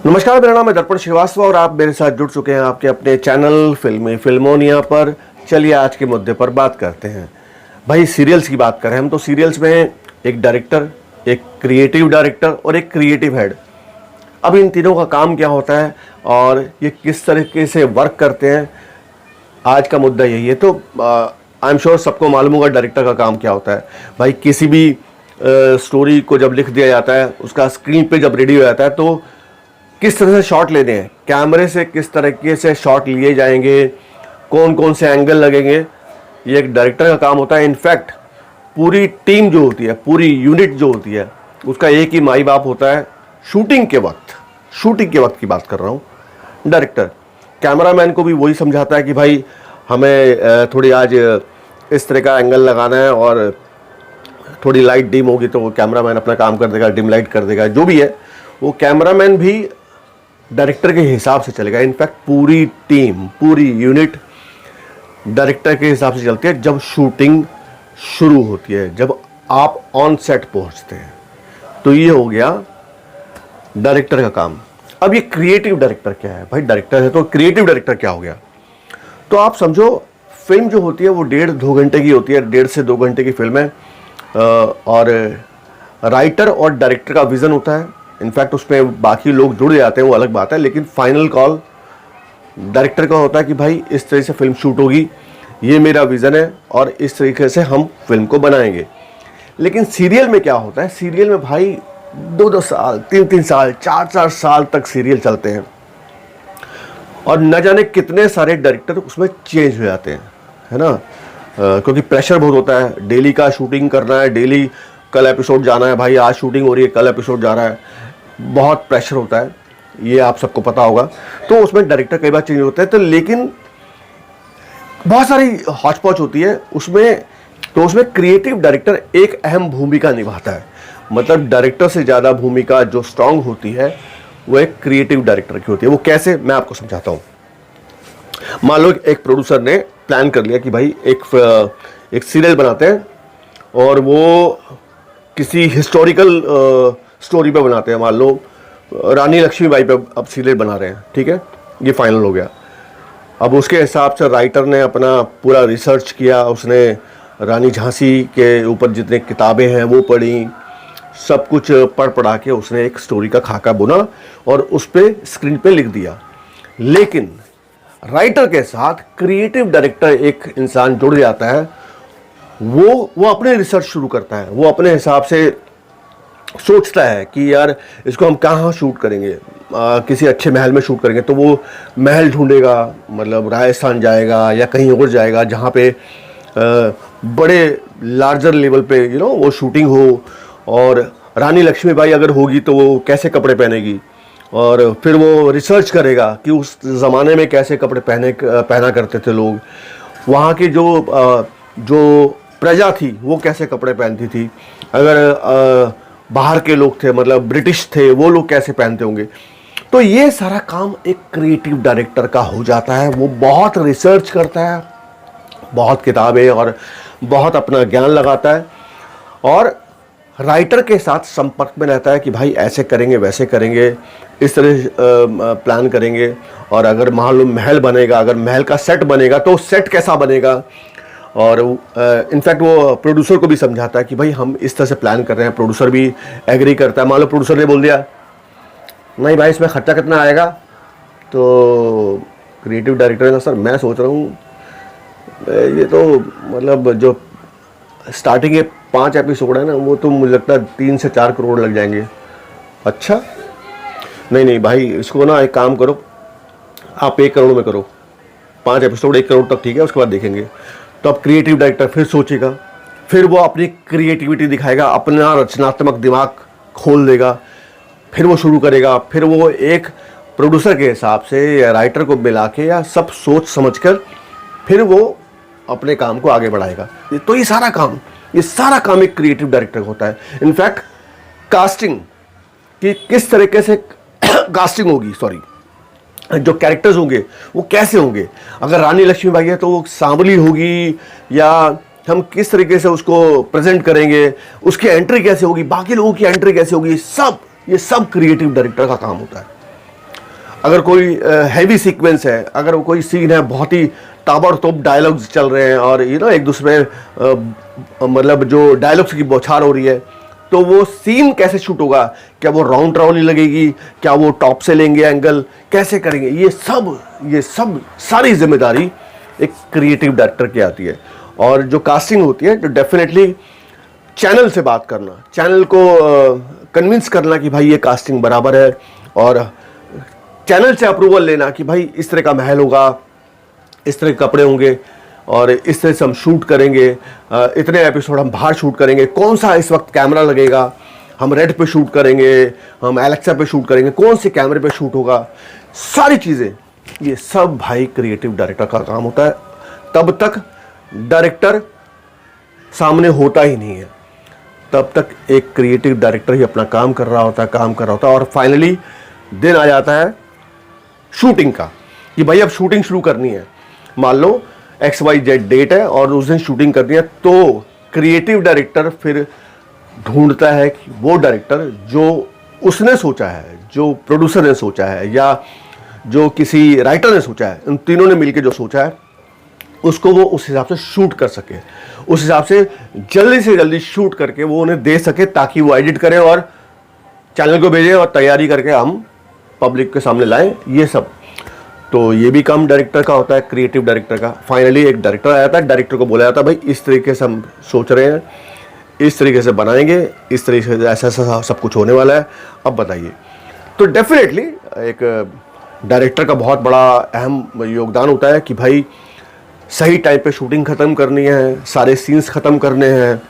नमस्कार, मेरा नाम है दर्पण श्रीवास्तव और आप मेरे साथ जुड़ चुके हैं आपके अपने चैनल फिल्मी फिल्मोनिया पर। चलिए आज के मुद्दे पर बात करते हैं। भाई सीरियल्स की बात करें हम तो सीरियल्स में एक डायरेक्टर, एक क्रिएटिव डायरेक्टर और एक क्रिएटिव हेड। अब इन तीनों का काम क्या होता है और ये किस तरीके से वर्क करते हैं, आज का मुद्दा यही है। तो आई एम श्योर सबको मालूम होगा डायरेक्टर का काम क्या होता है। भाई किसी भी स्टोरी को जब लिख दिया जाता है, उसका स्क्रीन पे जब रेडी हो जाता है तो किस तरह से शॉट लेने हैं, कैमरे से किस तरीके से शॉट लिए जाएंगे, कौन कौन से एंगल लगेंगे, ये एक डायरेक्टर का काम होता है। इनफैक्ट पूरी टीम जो होती है, पूरी यूनिट जो होती है, उसका एक ही माई बाप होता है शूटिंग के वक्त की बात कर रहा हूँ। डायरेक्टर कैमरामैन को भी वही समझाता है कि भाई हमें थोड़ी आज इस तरह का एंगल लगाना है और थोड़ी लाइट डिम होगी तो वो कैमरामैन अपना काम कर देगा, डिम लाइट कर देगा। जो भी है वो कैमरामैन भी डायरेक्टर के हिसाब से चलेगा। इनफैक्ट पूरी टीम, पूरी यूनिट डायरेक्टर के हिसाब से चलती है जब शूटिंग शुरू होती है, जब आप ऑन सेट पहुंचते हैं। तो ये हो गया डायरेक्टर का काम। अब ये क्रिएटिव डायरेक्टर क्या है? भाई डायरेक्टर है तो क्रिएटिव डायरेक्टर क्या हो गया? तो आप समझो फिल्म जो होती है वो 1.5-2 घंटे की होती है, 1.5 से 2 घंटे की फिल्म है और राइटर और डायरेक्टर का विजन होता है। इनफैक्ट उसमें बाकी लोग जुड़ जाते हैं, वो अलग बात है, लेकिन फाइनल कॉल डायरेक्टर का होता है कि भाई इस तरह से फिल्म शूट होगी, ये मेरा विज़न है और इस तरीके से हम फिल्म को बनाएंगे। लेकिन सीरियल में क्या होता है? सीरियल में भाई 2-2 साल, 3-3 साल, 4-4 साल तक सीरियल चलते हैं और न जाने कितने सारे डायरेक्टर उसमें चेंज हो जाते हैं, है ना। क्योंकि प्रेशर बहुत होता है, डेली का शूटिंग करना है, डेली कल एपिसोड जाना है, भाई आज शूटिंग हो रही है, कल एपिसोड जा रहा है, बहुत प्रेशर होता है, ये आप सबको पता होगा। तो उसमें डायरेक्टर कई बार चेंज होते हैं, तो लेकिन बहुत सारी हौच पौच होती है उसमें। तो उसमें क्रिएटिव डायरेक्टर एक अहम भूमिका निभाता है। मतलब डायरेक्टर से ज़्यादा भूमिका जो स्ट्रांग होती है वो एक क्रिएटिव डायरेक्टर की होती है। वो कैसे, मैं आपको समझाता हूँ। मान लो एक प्रोड्यूसर ने प्लान कर लिया कि भाई एक सीरियल बनाते हैं और वो किसी हिस्टोरिकल स्टोरी पे बनाते हैं। मान लो रानी लक्ष्मीबाई पे अब सीरियल बना रहे हैं, ठीक है, ये फाइनल हो गया। अब उसके हिसाब से राइटर ने अपना पूरा रिसर्च किया, उसने रानी झांसी के ऊपर जितने किताबें हैं वो पढ़ी, सब कुछ पढ़ा के उसने एक स्टोरी का खाका बुना और उस पर स्क्रीन पे लिख दिया। लेकिन राइटर के साथ क्रिएटिव डायरेक्टर एक इंसान जुड़ जाता है। वो अपने रिसर्च शुरू करता है, वो अपने हिसाब से सोचता है कि यार इसको हम कहाँ शूट करेंगे, किसी अच्छे महल में शूट करेंगे। तो वो महल ढूंढेगा, मतलब राजस्थान जाएगा या कहीं और जाएगा जहाँ पे बड़े लार्जर लेवल पे वो शूटिंग हो। और रानी लक्ष्मीबाई अगर होगी तो वो कैसे कपड़े पहनेगी, और फिर वो रिसर्च करेगा कि उस ज़माने में कैसे कपड़े पहना करते थे लोग, वहाँ की जो प्रजा थी वो कैसे कपड़े पहनती थी, अगर बाहर के लोग थे, मतलब ब्रिटिश थे, वो लोग कैसे पहनते होंगे। तो ये सारा काम एक क्रिएटिव डायरेक्टर का हो जाता है। वो बहुत रिसर्च करता है, बहुत किताबें और बहुत अपना ज्ञान लगाता है और राइटर के साथ संपर्क में रहता है कि भाई ऐसे करेंगे, वैसे करेंगे, इस तरह प्लान करेंगे। और अगर मान लो महल बनेगा, अगर महल का सेट बनेगा तो सेट कैसा बनेगा। और इनफैक्ट वो प्रोड्यूसर को भी समझाता है कि भाई हम इस तरह से प्लान कर रहे हैं। प्रोड्यूसर भी एग्री करता है। मान लो प्रोड्यूसर ने बोल दिया नहीं भाई इसमें खर्चा कितना आएगा, तो क्रिएटिव डायरेक्टर ने सर मैं सोच रहा हूँ ये तो मतलब जो स्टार्टिंग के 5 एपिसोड है ना, वो तो मुझे लगता है 3 से 4 करोड़ लग जाएंगे। अच्छा, नहीं भाई इसको ना एक काम करो, आप 1 करोड़ में करो, 5 एपिसोड 1 करोड़ तक, ठीक है, उसके बाद देखेंगे। तो अब क्रिएटिव डायरेक्टर फिर सोचेगा, फिर वो अपनी क्रिएटिविटी दिखाएगा, अपना रचनात्मक दिमाग खोल देगा, फिर वो शुरू करेगा। फिर वो एक प्रोड्यूसर के हिसाब से या राइटर को मिला के या सब सोच समझकर फिर वो अपने काम को आगे बढ़ाएगा। तो ये सारा काम एक क्रिएटिव डायरेक्टर का होता है। इनफैक्ट कास्टिंग कि किस तरीके से कास्टिंग होगी, जो कैरेक्टर्स होंगे वो कैसे होंगे, अगर रानी लक्ष्मीबाई है तो वो सांवली होगी या हम किस तरीके से उसको प्रेजेंट करेंगे, उसकी एंट्री कैसे होगी, बाकी लोगों की एंट्री कैसे होगी, ये सब क्रिएटिव डायरेक्टर का काम होता है। अगर कोई हैवी सीक्वेंस है, अगर कोई सीन है बहुत ही ताबड़तोड़ डायलॉग्स चल रहे हैं और एक दूसरे मतलब जो डायलॉग्स की बौछार हो रही है, तो वो सीन कैसे शूट होगा, क्या वो राउंड ट्रॉली लगेगी, क्या वो टॉप से लेंगे एंगल, कैसे करेंगे, ये सब सारी जिम्मेदारी एक क्रिएटिव डायरेक्टर की आती है। और जो कास्टिंग होती है, तो डेफिनेटली चैनल से बात करना, चैनल को कन्विंस करना कि भाई ये कास्टिंग बराबर है, और चैनल से अप्रूवल लेना कि भाई इस तरह का महल होगा, इस तरह के कपड़े होंगे और इस तरह से हम शूट करेंगे, इतने एपिसोड हम बाहर शूट करेंगे, कौन सा इस वक्त कैमरा लगेगा, हम रेड पे शूट करेंगे, हम एलेक्सा पे शूट करेंगे, कौन से कैमरे पे शूट होगा, सारी चीज़ें, ये सब भाई क्रिएटिव डायरेक्टर का काम होता है। तब तक डायरेक्टर सामने होता ही नहीं है, तब तक एक क्रिएटिव डायरेक्टर ही अपना काम कर रहा होता है और फाइनली दिन आ जाता है शूटिंग का कि भाई अब शूटिंग शुरू करनी है। मान लो XYZ डेट है और उस दिन शूटिंग करनी है, तो क्रिएटिव डायरेक्टर फिर ढूंढता है कि वो डायरेक्टर जो उसने सोचा है, जो प्रोड्यूसर ने सोचा है या जो किसी राइटर ने सोचा है, उन तीनों ने मिलकर जो सोचा है उसको वो उस हिसाब से शूट कर सके, उस हिसाब से जल्दी से जल्दी शूट करके वो उन्हें दे सके, ताकि वो एडिट करें और चैनल को भेजें और तैयारी करके हम पब्लिक के सामने लाएं। ये सब तो ये भी काम डायरेक्टर का होता है, क्रिएटिव डायरेक्टर का। फाइनली एक डायरेक्टर आया था, डायरेक्टर को बोला जाता है भाई इस तरीके से हम सोच रहे हैं, इस तरीके से बनाएंगे, इस तरीके से ऐसा ऐसा सब कुछ होने वाला है, अब बताइए। तो डेफिनेटली एक डायरेक्टर का बहुत बड़ा अहम योगदान होता है कि भाई सही टाइम पे शूटिंग ख़त्म करनी है, सारे सीन्स ख़त्म करने हैं,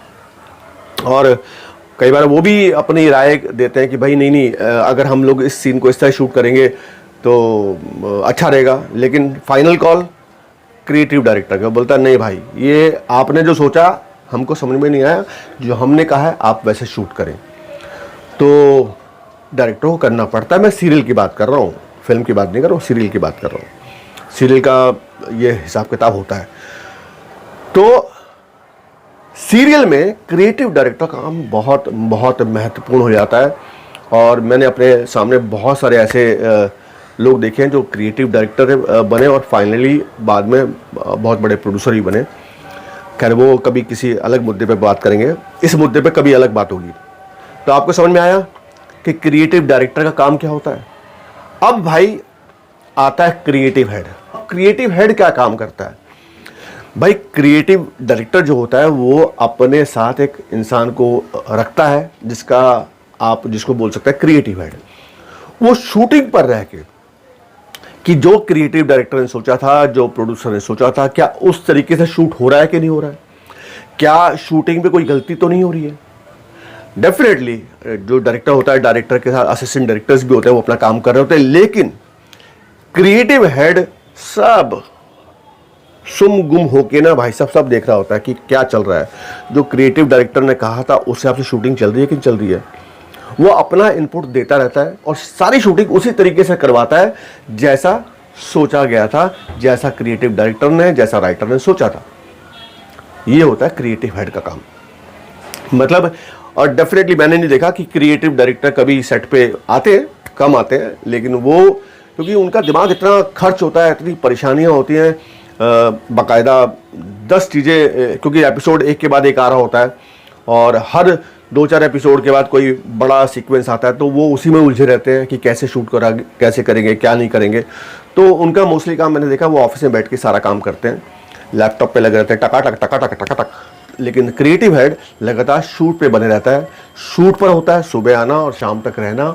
और कई बार वो भी अपनी राय देते हैं कि भाई नहीं अगर हम लोग इस सीन को इस तरह शूट करेंगे तो अच्छा रहेगा, लेकिन फाइनल कॉल क्रिएटिव डायरेक्टर का। बोलता है नहीं भाई, ये आपने जो सोचा हमको समझ में नहीं आया, जो हमने कहा है आप वैसे शूट करें। तो डायरेक्टर को करना पड़ता है। मैं सीरियल की बात कर रहा हूँ, फिल्म की बात नहीं कर रहा हूँ, सीरियल की बात कर रहा हूँ। सीरियल का ये हिसाब किताब होता है। तो सीरियल में क्रिएटिव डायरेक्टर का काम बहुत बहुत महत्वपूर्ण हो जाता है, और मैंने अपने सामने बहुत सारे ऐसे लोग देखे हैं जो क्रिएटिव डायरेक्टर बने और फाइनली बाद में बहुत बड़े प्रोड्यूसर ही बने। खैर वो कभी किसी अलग मुद्दे पे बात करेंगे, इस मुद्दे पे कभी अलग बात होगी। तो आपको समझ में आया कि क्रिएटिव डायरेक्टर का काम क्या होता है। अब भाई आता है क्रिएटिव हेड। क्रिएटिव हेड क्या काम करता है भाई? क्रिएटिव डायरेक्टर जो होता है वो अपने साथ एक इंसान को रखता है जिसको बोल सकते हैं क्रिएटिव हेड। वो शूटिंग पर रह के कि जो क्रिएटिव डायरेक्टर ने सोचा था, जो प्रोड्यूसर ने सोचा था, क्या उस तरीके से शूट हो रहा है कि नहीं हो रहा है, क्या शूटिंग पे कोई गलती तो नहीं हो रही है। डेफिनेटली जो डायरेक्टर होता है, डायरेक्टर के साथ असिस्टेंट डायरेक्टर्स भी होते हैं, वो अपना काम कर रहे होते हैं, लेकिन क्रिएटिव हेड सब सुम गुम होके ना भाई सब देख रहा होता है कि क्या चल रहा है। जो क्रिएटिव डायरेक्टर ने कहा था उस हिसाब से शूटिंग चल रही है कि नहीं चल रही है। वो अपना इनपुट देता रहता है और सारी शूटिंग उसी तरीके से करवाता है जैसा सोचा गया था, जैसा क्रिएटिव डायरेक्टर ने, जैसा राइटर ने सोचा था। ये होता है क्रिएटिव हेड का काम। मतलब और डेफिनेटली मैंने नहीं देखा कि क्रिएटिव डायरेक्टर कभी सेट पे आते हैं, कम आते हैं, लेकिन वो क्योंकि उनका दिमाग इतना खर्च होता है, इतनी परेशानियां होती हैं, बाकायदा 10 चीज़ें, क्योंकि एपिसोड एक के बाद एक आ रहा होता है और हर 2-4 एपिसोड के बाद कोई बड़ा सीक्वेंस आता है, तो वो उसी में उलझे रहते हैं कि कैसे शूट करा, कैसे करेंगे, क्या नहीं करेंगे। तो उनका मोस्टली काम मैंने देखा वो ऑफिस में बैठ के सारा काम करते हैं, लैपटॉप पे लगे रहते हैं, टका टक। लेकिन क्रिएटिव हेड लगातार शूट पे बने रहता है, शूट पर होता है, सुबह आना और शाम तक रहना।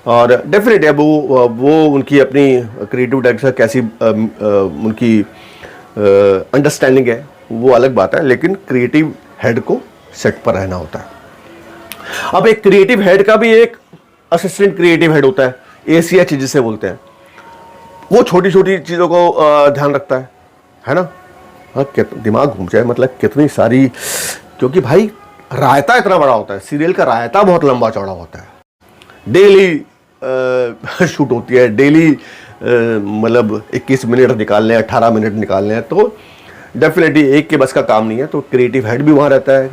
और डेफिनेटली अब वो उनकी अपनी क्रिएटिव डायरेक्टर कैसी उनकी अंडरस्टैंडिंग है वो अलग बात है, लेकिन क्रिएटिव हेड को सेट पर रहना होता है। अब एक क्रिएटिव हेड का भी एक असिस्टेंट क्रिएटिव हेड होता है, ACH जिसे बोलते हैं। वो छोटी छोटी चीज़ों को ध्यान रखता है ना। हाँ, दिमाग घूम जाए, मतलब कितनी सारी, क्योंकि भाई रायता इतना बड़ा होता है, सीरियल का रायता बहुत लंबा चौड़ा होता है। डेली शूट होती है, डेली मतलब 21 मिनट निकालने हैं, 18 मिनट निकालने हैं, तो डेफिनेटली एक के बस का काम नहीं है। तो क्रिएटिव हेड भी वहाँ रहता है।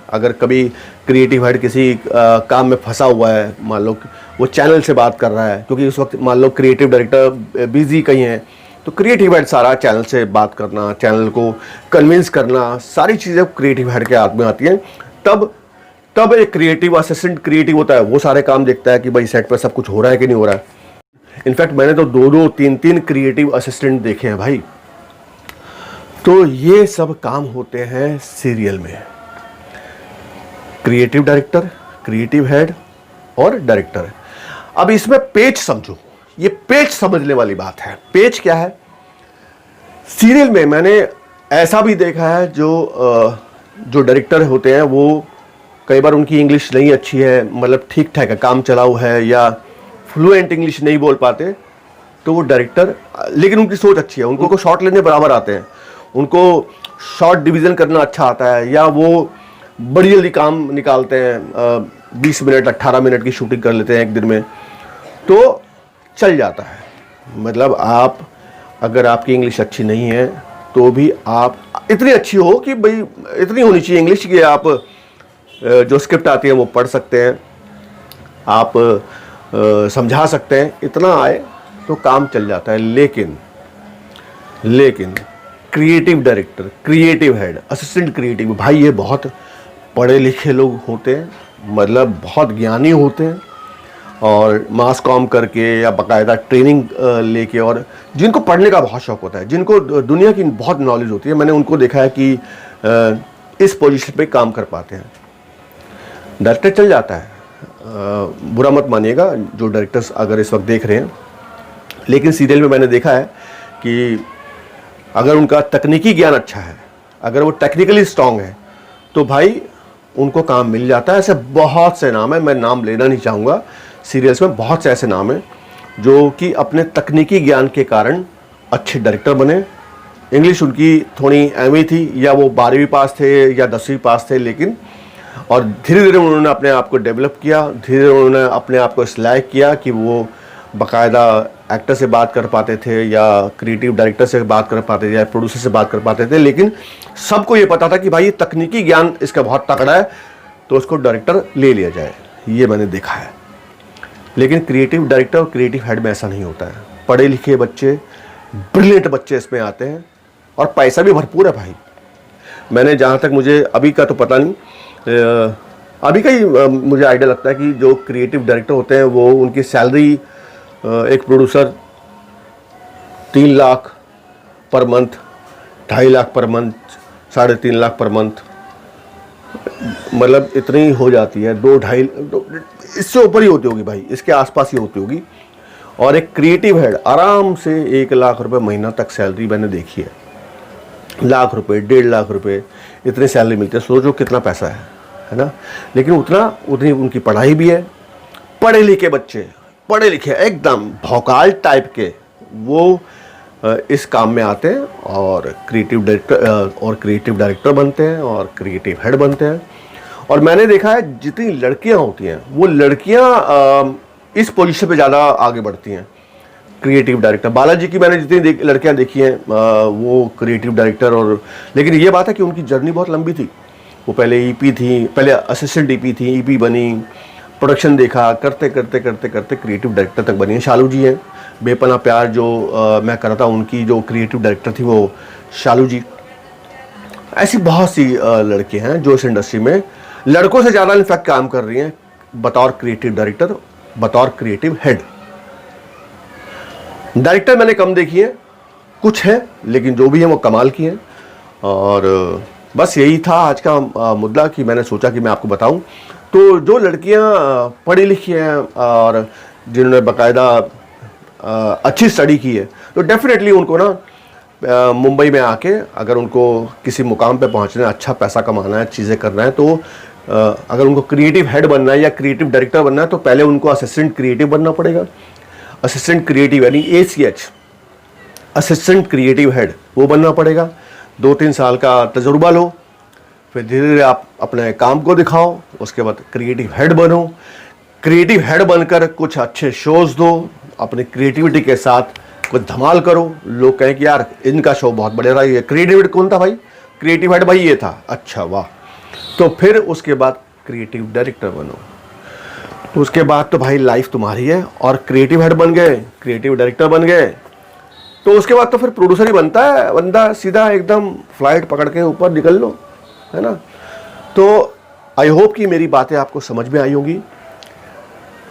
अगर कभी क्रिएटिव हेड किसी काम में फंसा हुआ है, मान लो वो चैनल से बात कर रहा है, क्योंकि उस वक्त मान लो क्रिएटिव डायरेक्टर बिजी कहीं हैं, तो क्रिएटिव हेड सारा चैनल से बात करना, चैनल को कन्विंस करना, सारी चीज़ें क्रिएटिव हेड के हाथ में आती हैं। तब एक क्रिएटिव असिस्टेंट क्रिएटिव होता है, वो सारे काम देखता है कि भाई सेट पर सब कुछ हो रहा है कि नहीं हो रहा है। इनफैक्ट मैंने तो 2-2, 3-3 क्रिएटिव असिस्टेंट देखे हैं भाई। तो ये सब काम होते हैं सीरियल में, क्रिएटिव डायरेक्टर, क्रिएटिव हेड और डायरेक्टर। अब इसमें पेच समझो, ये पेच समझने वाली बात है। पेच क्या है? सीरियल में मैंने ऐसा भी देखा है जो डायरेक्टर होते हैं वो कई बार उनकी इंग्लिश नहीं अच्छी है, मतलब ठीक ठाक है, काम चलाऊ है, या फ्लुएंट इंग्लिश नहीं बोल पाते, तो वो डायरेक्टर, लेकिन उनकी सोच अच्छी है, उनको शॉट लेने बराबर आते हैं, उनको शॉट डिवीज़न करना अच्छा आता है, या वो बड़ी जल्दी काम निकालते हैं, 20 मिनट 18 मिनट की शूटिंग कर लेते हैं एक दिन में, तो चल जाता है। मतलब आप अगर आपकी इंग्लिश अच्छी नहीं है तो भी आप इतनी अच्छी हो कि भाई इतनी होनी चाहिए इंग्लिश कि आप जो स्क्रिप्ट आती है वो पढ़ सकते हैं, आप समझा सकते हैं, इतना आए तो काम चल जाता है। लेकिन creative director, creative head, assistant creative, भाई ये बहुत पढ़े लिखे लोग होते हैं, मतलब बहुत ज्ञानी होते हैं, और मास कॉम करके या बाकायदा ट्रेनिंग लेके, और जिनको पढ़ने का बहुत शौक होता है, जिनको दुनिया की बहुत नॉलेज होती है, मैंने उनको देखा है कि इस पोजीशन पे काम कर पाते हैं। डायरेक्टर चल जाता है, बुरा मत मानिएगा जो डायरेक्टर्स अगर इस वक्त देख रहे हैं, लेकिन सीरियल में मैंने देखा है कि अगर उनका तकनीकी ज्ञान अच्छा है, अगर वो टेक्निकली स्ट्रांग है, तो भाई उनको काम मिल जाता है। ऐसे बहुत से नाम है, मैं नाम लेना नहीं चाहूँगा, सीरियल्स में बहुत से ऐसे नाम हैं जो कि अपने तकनीकी ज्ञान के कारण अच्छे डायरेक्टर बने। इंग्लिश उनकी थोड़ी एमई थी, या वो 12वीं पास थे या 10वीं पास थे, लेकिन और धीरे धीरे उन्होंने अपने आप को डेवलप किया, धीरे धीरे उन्होंने अपने आप को इस लायक किया कि वो बाकायदा एक्टर से बात कर पाते थे, या क्रिएटिव डायरेक्टर से बात कर पाते थे, या प्रोड्यूसर से बात कर पाते थे। लेकिन सबको ये पता था कि भाई ये तकनीकी ज्ञान इसका बहुत तगड़ा है, तो उसको डायरेक्टर ले लिया जाए। ये मैंने देखा है। लेकिन क्रिएटिव डायरेक्टर और क्रिएटिव हेड में ऐसा नहीं होता है। पढ़े लिखे बच्चे, ब्रिलियंट बच्चे इसमें आते हैं, और पैसा भी भरपूर है भाई। मैंने जहाँ तक, मुझे अभी का तो पता नहीं, अभी का ही मुझे आइडिया लगता है कि जो क्रिएटिव डायरेक्टर होते हैं वो उनकी सैलरी, एक producer 3 lakh per month, 2.5 lakh per month, 3.5 lakh per month, मतलब इतनी हो जाती है। 2-2.5 इससे ऊपर ही होती होगी भाई, इसके आसपास ही होती होगी। और एक क्रिएटिव हेड आराम से 1 लाख रुपए महीना तक सैलरी मैंने देखी है। 1 लाख रुपए, 1.5 लाख रुपए, इतनी सैलरी मिलती है। सोचो कितना पैसा है ना। लेकिन उतनी उनकी पढ़ाई भी है। पढ़े लिखे बच्चे, पढ़े लिखे एकदम भौकाल टाइप के, वो इस काम में आते हैं और क्रिएटिव डायरेक्टर बनते हैं और क्रिएटिव हेड बनते हैं। और मैंने देखा है जितनी लड़कियां होती हैं, वो लड़कियां इस पोजीशन पे ज़्यादा आगे बढ़ती हैं। क्रिएटिव डायरेक्टर, बालाजी की मैंने जितनी लड़कियां देखी हैं वो क्रिएटिव डायरेक्टर, और लेकिन ये बात है कि उनकी जर्नी बहुत लंबी थी। वो पहले ईपी थी, पहले असिस्टेंट ईपी थी, ईपी बनी, प्रोडक्शन देखा, करते करते करते करते क्रिएटिव डायरेक्टर तक बनी है। शालू जी हैं, बेपनाह प्यार जो मैं कर रहा था, उनकी जो क्रिएटिव डायरेक्टर थी वो शालू जी। ऐसी बहुत सी लड़कियां हैं जो इस इंडस्ट्री में लड़कों से ज़्यादा इनफैक्ट काम कर रही हैं बतौर क्रिएटिव डायरेक्टर, बतौर क्रिएटिव हेड। डायरेक्टर मैंने कम देखी है, कुछ है, लेकिन जो भी है वो कमाल की हैं। और बस यही था आज का मुद्दा कि मैंने सोचा कि मैं आपको बताऊं। तो जो लड़कियां पढ़ी लिखी हैं और जिन्होंने बाकायदा अच्छी स्टडी की है, तो डेफिनेटली उनको ना मुंबई में आके अगर उनको किसी मुकाम पे पहुंचना है, अच्छा पैसा कमाना है, चीज़ें करना है, तो अगर उनको क्रिएटिव हेड बनना है या क्रिएटिव डायरेक्टर बनना है, तो पहले उनको असिस्टेंट क्रिएटिव बनना पड़ेगा। असिस्टेंट क्रिएटिव यानी ACH, असिस्टेंट क्रिएटिव हेड, वो बनना पड़ेगा। 2-3 साल का तजुर्बा लो, फिर धीरे धीरे आप अपने काम को दिखाओ, उसके बाद क्रिएटिव हेड बनो। क्रिएटिव हेड बनकर कुछ अच्छे शोज दो, अपनी क्रिएटिविटी के साथ कुछ धमाल करो। लोग कहें कि यार इनका शो बहुत बढ़िया रहा। ये क्रिएटिव हेड कौन था भाई? क्रिएटिव हेड भाई ये था। अच्छा वाह। तो फिर उसके बाद क्रिएटिव डायरेक्टर बनो। तो उसके बाद तो भाई लाइफ तुम्हारी है, और क्रिएटिव हेड बन गए, क्रिएटिव डायरेक्टर बन गए, तो उसके बाद तो फिर प्रोड्यूसर ही बनता है बंदा, सीधा एकदम फ्लाइट पकड़ के ऊपर निकल लो, है ना। तो आई होप कि मेरी बातें आपको समझ में आई होंगी।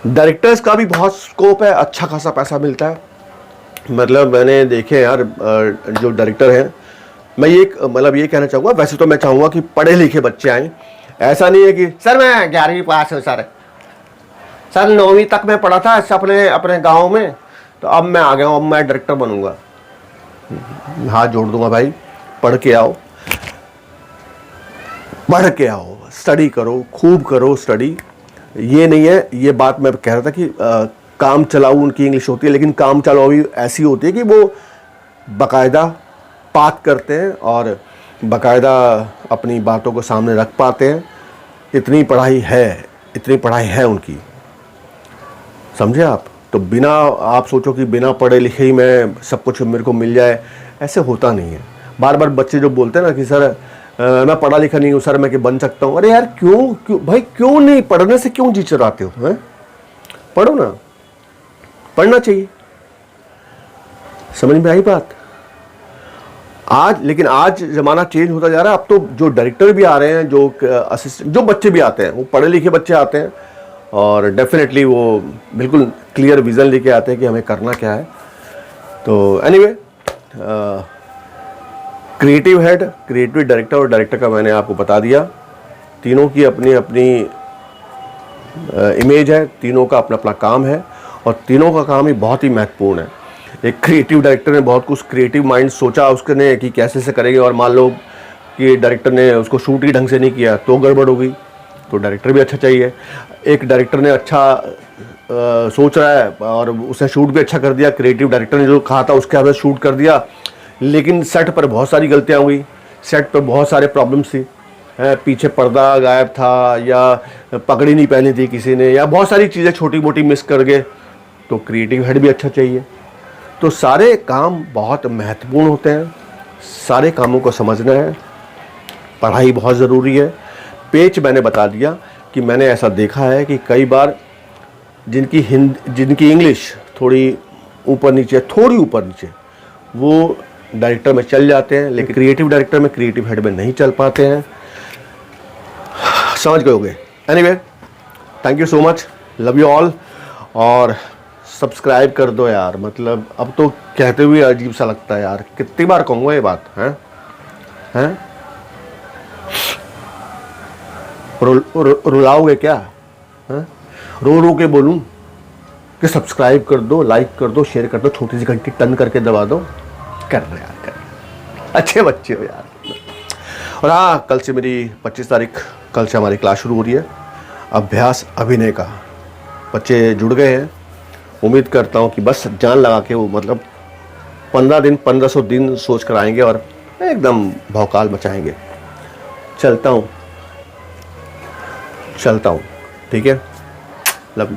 डायरेक्टर्स का भी बहुत स्कोप है, अच्छा खासा पैसा मिलता है। मतलब मैंने देखे यार जो डायरेक्टर हैं, मैं ये मतलब ये कहना चाहूँगा, वैसे तो मैं चाहूँगा कि पढ़े लिखे बच्चे आएँ। ऐसा नहीं है कि सर मैं 11वीं पास हूँ सर 9वीं तक मैं पढ़ा था अपने अपने गाँव में, तो अब मैं आ गया हूँ, अब मैं डायरेक्टर बनूंगा। हाथ जोड़ दूंगा भाई, पढ़ के आओ, पढ़ के आओ, स्टडी करो, खूब करो स्टडी। ये नहीं है, ये बात मैं कह रहा था कि काम चलाऊ उनकी इंग्लिश होती है, लेकिन काम चलाऊ भी ऐसी होती है कि वो बाकायदा बात करते हैं और बाकायदा अपनी बातों को सामने रख पाते हैं। इतनी पढ़ाई है उनकी, समझे आप। तो बिना आप सोचो कि बिना पढ़े लिखे ही मैं सब कुछ मेरे को मिल जाए, ऐसे होता नहीं है। बार बार बच्चे जो बोलते हैं ना कि सर मैं पढ़ा लिखा नहीं हूँ सर, मैं कि बन सकता हूँ। अरे यार क्यों भाई, क्यों नहीं, पढ़ने से क्यों जी चुराते हो, हैं? पढ़ो ना, पढ़ना चाहिए। समझ में आई बात। लेकिन आज जमाना चेंज होता जा रहा है। अब तो जो डायरेक्टर भी आ रहे हैं, जो असिस्टेंट, जो बच्चे भी आते हैं, वो पढ़े लिखे बच्चे आते हैं, और डेफिनेटली वो बिल्कुल क्लियर विजन लेके आते हैं कि हमें करना क्या है। तो anyway, creative head, creative director और डायरेक्टर का मैंने आपको बता दिया। तीनों की अपनी अपनी इमेज है, तीनों का अपना अपना काम है, और तीनों का काम ही बहुत ही महत्वपूर्ण है। एक क्रिएटिव डायरेक्टर ने बहुत कुछ क्रिएटिव माइंड सोचा उसने कि कैसे से करेंगे, और मान लो कि डायरेक्टर ने उसको शूट ही ढंग से नहीं किया तो गड़बड़ हो गई। तो डायरेक्टर भी अच्छा चाहिए। एक डायरेक्टर ने अच्छा सोच रहा है और उसने शूट भी अच्छा कर दिया, क्रिएटिव डायरेक्टर ने जो कहा था उसके हिसाब से शूट कर दिया, लेकिन सेट पर बहुत सारी गलतियाँ हुई, सेट पर बहुत सारे प्रॉब्लम्स थी, पीछे पर्दा गायब था, या पगड़ी नहीं पहनी थी किसी ने, या बहुत सारी चीज़ें छोटी मोटी मिस कर गए। तो क्रिएटिव हेड भी अच्छा चाहिए। तो सारे काम बहुत महत्वपूर्ण होते हैं, सारे कामों को समझना है, पढ़ाई बहुत ज़रूरी है। पेच मैंने बता दिया कि मैंने ऐसा देखा है कि कई बार जिनकी इंग्लिश थोड़ी ऊपर नीचे, वो डायरेक्टर में चल जाते हैं, लेकिन क्रिएटिव डायरेक्टर में, क्रिएटिव हेड में नहीं चल पाते हैं। समझ गए होंगे। Anyway, thank you so much, love you all, और सब्सक्राइब कर दो यार। मतलब अब तो कहते हुए अजीब सा लगता है यार, कितनी बार कहूँगा ये बात, हैं? रुलाओगे क्या, हैं? रो के बोलूं कि सब्सक्राइब कर दो, लाइक कर दो, शेयर कर दो, छोटी सी घंटी टन करके दबा दो। कर रहे यार, कर रहे, अच्छे बच्चे हो यार। और हाँ, कल से मेरी 25 तारीख, कल से हमारी क्लास शुरू हो रही है, अभ्यास अभिनय का। बच्चे जुड़ गए हैं, उम्मीद करता हूँ कि बस जान लगा के वो मतलब 15 दिन 1500 दिन सोच कर आएंगे और एकदम भौकाल मचाएंगे। चलता हूँ, ठीक है, लव यू।